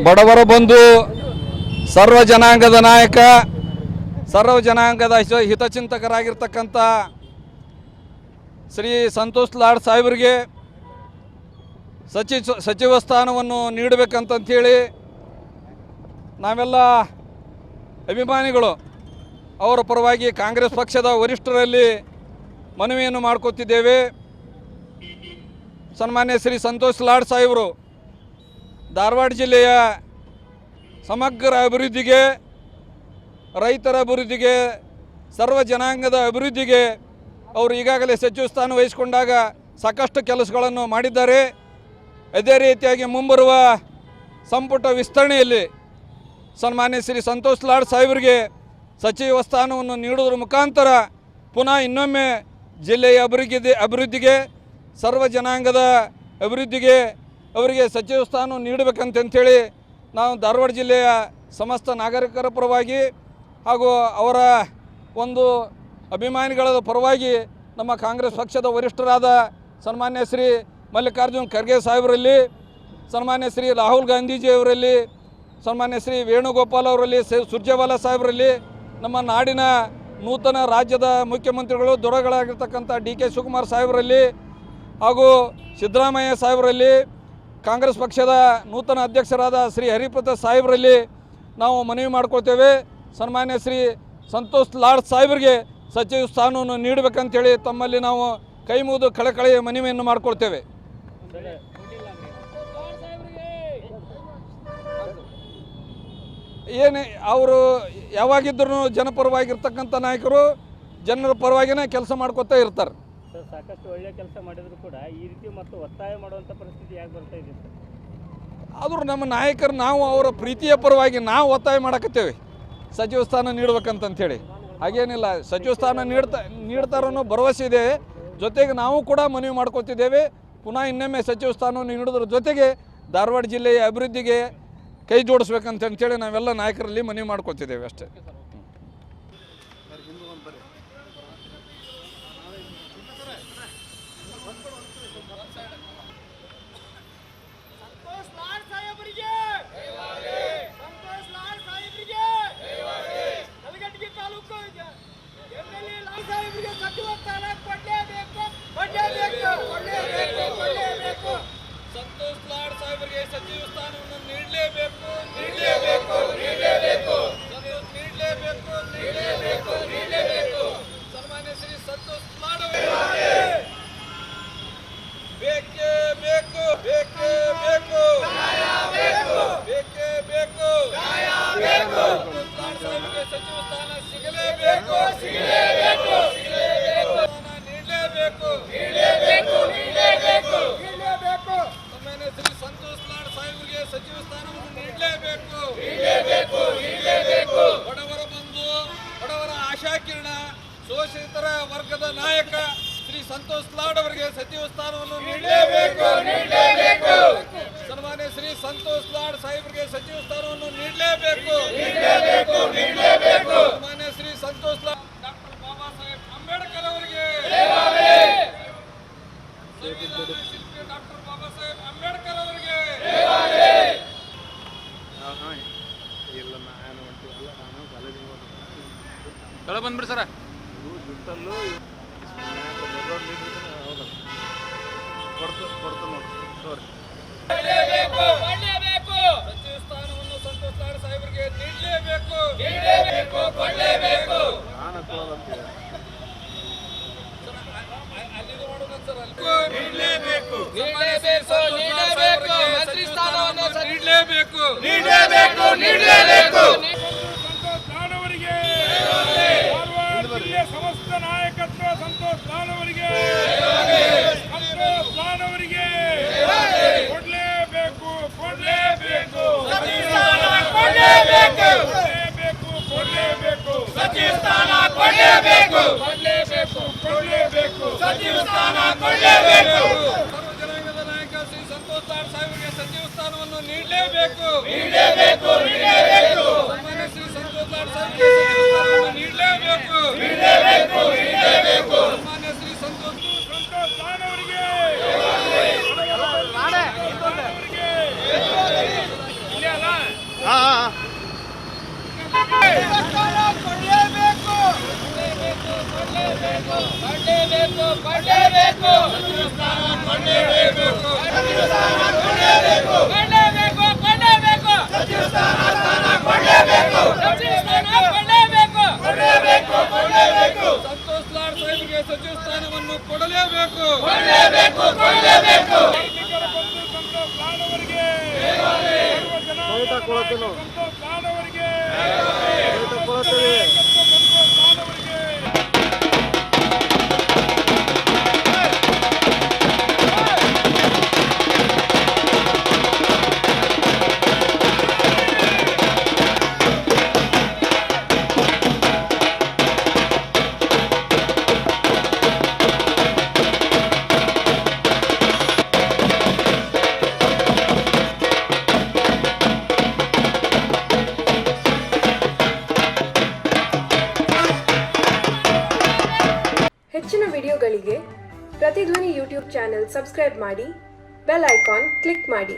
ಬಡವರ ಬಂಧು, ಸರ್ವ ಜನಾಂಗದ ನಾಯಕ, ಸರ್ವ ಜನಾಂಗದ ಹಿತಚಿಂತಕರಾಗಿರ್ತಕ್ಕಂಥ ಶ್ರೀ ಸಂತೋಷ್ ಲಾಡ್ ಸಾಹೇಬರಿಗೆ ಸಚಿವ ಸ್ಥಾನವನ್ನು ನೀಡಬೇಕಂತಂಥೇಳಿ ನಾವೆಲ್ಲ ಅಭಿಮಾನಿಗಳು ಅವರ ಪರವಾಗಿ ಕಾಂಗ್ರೆಸ್ ಪಕ್ಷದ ವರಿಷ್ಠರಲ್ಲಿ ಮನವಿಯನ್ನು ಮಾಡ್ಕೊತಿದ್ದೇವೆ. ಸನ್ಮಾನ್ಯ ಶ್ರೀ ಸಂತೋಷ್ ಲಾಡ್ ಸಾಹೇಬರು ಧಾರವಾಡ ಜಿಲ್ಲೆಯ ಸಮಗ್ರ ಅಭಿವೃದ್ಧಿಗೆ, ರೈತರ ಅಭಿವೃದ್ಧಿಗೆ, ಸರ್ವ ಜನಾಂಗದ ಅಭಿವೃದ್ಧಿಗೆ ಅವರು ಈಗಾಗಲೇ ಸಚಿವ ಸ್ಥಾನ ವಹಿಸಿಕೊಂಡಾಗ ಸಾಕಷ್ಟು ಕೆಲಸಗಳನ್ನು ಮಾಡಿದ್ದಾರೆ. ಅದೇ ರೀತಿಯಾಗಿ ಮುಂಬರುವ ಸಂಪುಟ ವಿಸ್ತರಣೆಯಲ್ಲಿ ಸನ್ಮಾನ್ಯ ಶ್ರೀ ಸಂತೋಷ್ ಲಾಡ್ ಸಾಹೇಬರಿಗೆ ಸಚಿವ ಸ್ಥಾನವನ್ನು ನೀಡುವುದರ ಮುಖಾಂತರ ಪುನಃ ಇನ್ನೊಮ್ಮೆ ಜಿಲ್ಲೆಯ ಅಭಿವೃದ್ಧಿಗೆ, ಸರ್ವ ಜನಾಂಗದ ಅಭಿವೃದ್ಧಿಗೆ ಅವರಿಗೆ ಸಚಿವ ಸ್ಥಾನ ನೀಡಬೇಕಂತೇಳಿ ನಾವು ಧಾರವಾಡ ಜಿಲ್ಲೆಯ ಸಮಸ್ತ ನಾಗರಿಕರ ಪರವಾಗಿ ಹಾಗೂ ಅವರ ಒಂದು ಅಭಿಮಾನಿಗಳ ಪರವಾಗಿ ನಮ್ಮ ಕಾಂಗ್ರೆಸ್ ಪಕ್ಷದ ವರಿಷ್ಠರಾದ ಸನ್ಮಾನ್ಯ ಶ್ರೀ ಮಲ್ಲಿಕಾರ್ಜುನ್ ಖರ್ಗೆ ಸಾಹೇಬರಲ್ಲಿ, ಸನ್ಮಾನ್ಯ ಶ್ರೀ ರಾಹುಲ್ ಗಾಂಧೀಜಿಯವರಲ್ಲಿ, ಸನ್ಮಾನ್ಯ ಶ್ರೀ ವೇಣುಗೋಪಾಲ್ ಅವರಲ್ಲಿ, ಸುರ್ಜೇವಾಲಾ ಸಾಹೇಬರಲ್ಲಿ, ನಮ್ಮ ನಾಡಿನ ನೂತನ ರಾಜ್ಯದ ಮುಖ್ಯಮಂತ್ರಿಗಳು ದೊರೆಗಳಾಗಿರ್ತಕ್ಕಂಥ DK ಶಿವಕುಮಾರ್ ಸಾಹೇಬರಲ್ಲಿ ಹಾಗೂ ಸಿದ್ದರಾಮಯ್ಯ ಸಾಹೇಬರಲ್ಲಿ, ಕಾಂಗ್ರೆಸ್ ಪಕ್ಷದ ನೂತನ ಅಧ್ಯಕ್ಷರಾದ ಶ್ರೀ ಹರಿಪ್ರಸಾದ್ ಸಾಹೇಬರಲ್ಲಿ ನಾವು ಮನವಿ ಮಾಡ್ಕೊಳ್ತೇವೆ. ಸನ್ಮಾನ್ಯ ಶ್ರೀ ಸಂತೋಷ್ ಲಾಡ್ ಸಾಹೇಬರಿಗೆ ಸಚಿವ ಸ್ಥಾನವನ್ನು ನೀಡಬೇಕಂತೇಳಿ ತಮ್ಮಲ್ಲಿ ನಾವು ಕೈ ಮುಗಿದು ಕಳಕಳಿಯ ಮನವಿಯನ್ನು ಮಾಡಿಕೊಳ್ತೇವೆ. ಏನೇ ಅವರು ಯಾವಾಗಿದ್ದರೂ ಜನಪರವಾಗಿರ್ತಕ್ಕಂಥ ನಾಯಕರು ಜನರ ಪರವಾಗಿಯೇ ಕೆಲಸ ಮಾಡ್ಕೊತಾ ಇರ್ತಾರೆ. ಸಾಕಷ್ಟು ಒಳ್ಳೆಯ ಕೆಲಸ ಮಾಡಿದ್ರು ಕೂಡ ಈ ರೀತಿ ಮತ್ತು ಒತ್ತಾಯ ಮಾಡುವಂಥ ಪರಿಸ್ಥಿತಿ ಯಾಕೆ ಬರ್ತಾ ಇದೆ ಸರ್? ಆದರೂ ನಮ್ಮ ನಾಯಕರು ನಾವು ಅವರ ಪ್ರೀತಿಯ ಪರವಾಗಿ ನಾವು ಒತ್ತಾಯ ಮಾಡಕತ್ತೇವೆ ಸಚಿವ ಸ್ಥಾನ ನೀಡಬೇಕಂತಂಥೇಳಿ. ಹಾಗೇನಿಲ್ಲ, ಸಚಿವ ಸ್ಥಾನ ನೀಡ್ತಾರೋ ಅನ್ನೋ ಭರವಸೆ ಇದೆ. ಜೊತೆಗೆ ನಾವು ಕೂಡ ಮನವಿ ಮಾಡ್ಕೊತಿದ್ದೇವೆ ಪುನಃ ಇನ್ನೊಮ್ಮೆ ಸಚಿವ ಸ್ಥಾನವನ್ನು ನೀಡೋದ್ರ ಜೊತೆಗೆ ಧಾರವಾಡ ಜಿಲ್ಲೆಯ ಅಭಿವೃದ್ಧಿಗೆ ಕೈ ಜೋಡಿಸ್ಬೇಕಂತೇಳಿ ನಾವೆಲ್ಲ ನಾಯಕರಲ್ಲಿ ಮನವಿ ಮಾಡ್ಕೊತಿದ್ದೇವೆ ಅಷ್ಟೇ. ಸಂತೋಷ್ ಲಾಡ್ ಸಾಹೇಬರಿಗೆ ಸಚಿವ ಸ್ಥಾನವನ್ನು ನೀಡಲೇಬೇಕು. ಸನ್ಮಾನ್ಯ ಶ್ರೀ ಸಂತೋಷ್ ಲಾಡ್ ಬೇಕೇ ಬೇಕು. ಲಾಡ್ ಸಾಹೇಬರಿಗೆ ಸಚಿವ ಸ್ಥಾನ ಸಿಗಲೇಬೇಕು. ಸನ್ಮಾನ್ಯ ಶ್ರೀ ಸಂತೋಷ್ ಲಾಡ್ ಸಾಹೇಬರಿಗೆ ಸಚಿವ ಸ್ಥಾನವನ್ನು ನೀಡಲೇಬೇಕು. ಬಡವರ ಬಂಧು, ಬಡವರ ಆಶಾಕಿರಣ, ಶೋಷಿತರ ವರ್ಗದ ನಾಯಕ ಶ್ರೀ ಸಂತೋಷ್ ಲಾಡ್ ಅವರಿಗೆ ಸಚಿವ ಸ್ಥಾನವನ್ನು ನೀಡಲೇಬೇಕು. ಸನ್ಮಾನ್ಯ ಶ್ರೀ ಸಂತೋಷ್ ಲಾಡ್ ಸಾಹೇಬರಿಗೆ ಸಚಿವ ಸ್ಥಾನವನ್ನು ನೀಡಲೇಬೇಕು. ಸನ್ಮಾನ್ಯ ಶ್ರೀ ಸಂತೋಷ್ ಲಾಡ್ ಡಾಕ್ಟರ್ ಬಾಬಾ ಸಾಹೇಬ್ ಅಂಬೇಡ್ಕರ್ ಅವರಿಗೆ, ಸಂವಿಧಾನ ಶಿಲ್ಪಿ ಡಾಕ್ಟರ್ ಬಾಬಾ ಸಾಹೇಬ್ ಅಂಬೇಡ್ಕರ್ ಅವರಿಗೆ ತಳ ಬಂದ್ಬಿಡಿ ಸರ. ಸಚಿವ ಸ್ಥಾನವನ್ನು ಸಂತೋಷ್ ಲಾಡ್ ಸಾಹೇಬರಿಗೆ ನೀಡಲೇಬೇಕು. ಸಮಸ್ತ ನಾಯಕತ್ವ ಸಂತೋಷ್ ಲಾಡ್ ಅವರಿಗೆ ಕೊಡಲೇಬೇಕು. ಸರ್ವ ಜನಾಂಗದ ನಾಯಕ ಶ್ರೀ ಸಂತೋಷ್ ಲಾಡ್ ಸಾಹೇಬರಿಗೆ ಸಚಿವ ಸ್ಥಾನವನ್ನು ನೀಡಲೇಬೇಕು. ಸನ್ಮಾನ್ಯ ಶ್ರೀ ಸಂತೋಷ್ ಲಾಡ್ ಸಾಹೇಬರಿಗೆ ಸಚಿವ ಸ್ಥಾನವನ್ನು ನೀಡಲೇಬೇಕು. ಸನ್ಮಾನ್ಯ ಶ್ರೀ ಸಂತೋಷ್ ಲಾಡ್ ಅವರಿಗೆ ಸಂತೋಷ್ ಲಾಡ್ ಸಾಹೇಬ್ರಿಗೆ ಸಚಿವ ಸ್ಥಾನವನ್ನು ಕೊಡಲೇಬೇಕು. ಕಾರ್ಮಿಕರ ಬಂಧು ಸಂತೋಷ್ ಲಾಡ್ ಅವರಿಗೆ, ಸರ್ವ ಜನಾಂಗದ ಸಂತೋಷ್ ಲಾಡ್ ಅವರಿಗೆ, ಸಂತೋಷ್ ಲಾಡ್ ಅವರಿಗೆ. ಹೆಚ್ಚಿನ ವಿಡಿಯೋಗಳಿಗೆ ಪ್ರತಿಧ್ವನಿ ಯೂಟ್ಯೂಬ್ ಚಾನೆಲ್ ಸಬ್ಸ್ಕ್ರೈಬ್ ಮಾಡಿ, ಬೆಲ್ ಐಕಾನ್ ಕ್ಲಿಕ್ ಮಾಡಿ.